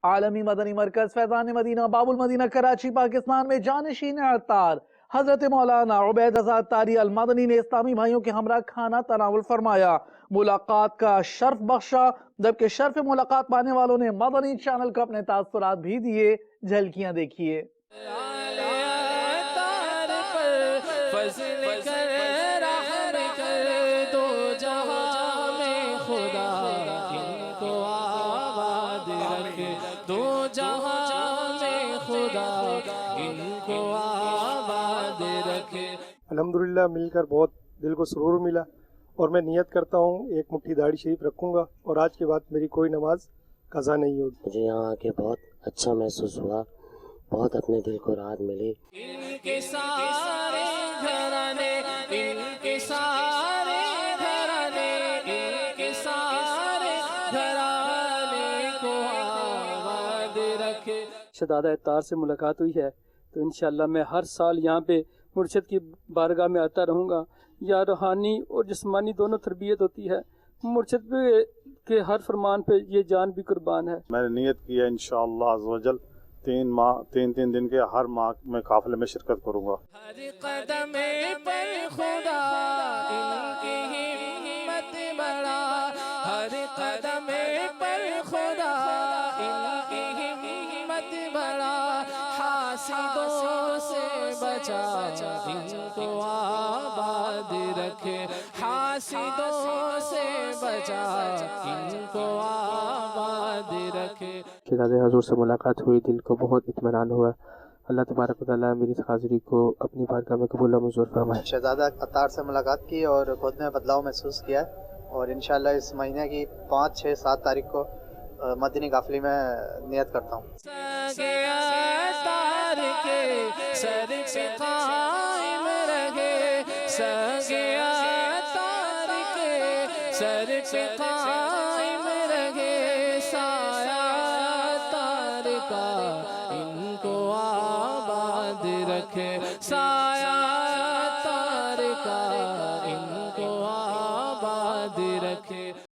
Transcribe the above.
عالمی مدنی مرکز فیضان مدینہ باب المدینہ کراچی پاکستان میں جانشین اعتار حضرت مولانا عبید آزاد طاری المدنی نے اسلامی بھائیوں کے ہمراہ کھانا تناول فرمایا، ملاقات کا شرف بخشا، جبکہ شرف ملاقات پانے والوں نے مدنی چینل کو اپنے تاثرات بھی دیے، جھلکیاں دیکھیے۔ الحمدللہ مل کر بہت دل کو سرور ملا، اور میں نیت کرتا ہوں ایک مٹھی داڑھی شریف رکھوں گا اور آج کے بعد میری کوئی نماز قضا نہیں ہوگی۔ مجھے یہاں آ کے بہت اچھا محسوس ہوا، بہت اپنے دل کو راحت ملی۔ ان کے سارے گھرانے، ان کے سارے گھرانے، ان کے سارے گھرانے کو آباد رکھے۔ شہزادہ اطہار سے ملاقات ہوئی ہے تو انشاءاللہ میں ہر سال یہاں پہ مرشد کی بارگاہ میں آتا رہوں گا۔ یا روحانی اور جسمانی دونوں تربیت ہوتی ہے، مرشد کے ہر فرمان پہ یہ جان بھی قربان ہے۔ میں نے نیت کی ہے انشاءاللہ عز و جل تین دن کے ہر ماہ میں قافلے میں شرکت کروں گا۔ ہر قدم پر خدا ان کی ہمت بڑھا، ہر قدم پر خدا ان کی ہمت بڑھا، حاسدوں سے بچا ان کو آباد رکھے، حاسدوں سے بچا ان کو آباد رکھے۔ شہزادہ حضور سے ملاقات ہوئی، دل کو بہت اطمینان ہوا۔ اللہ تبارک و تعالیٰ میری اس حاضری کو اپنی بارگاہ میں قبول و منظور فرمائے۔ شہزادہ اطہار سے ملاقات کی اور خود میں بدلاؤ محسوس کیا ہے، اور انشاءاللہ اس مہینے کی 5، 6، 7 تاریخ کو مدنی قافلے میں نیت کرتا ہوں۔ سر پہ قائم رہے، سگیا تار کے سر پہ قائم رہے، سایہ تار کا ان کو آباد رکھے، سایہ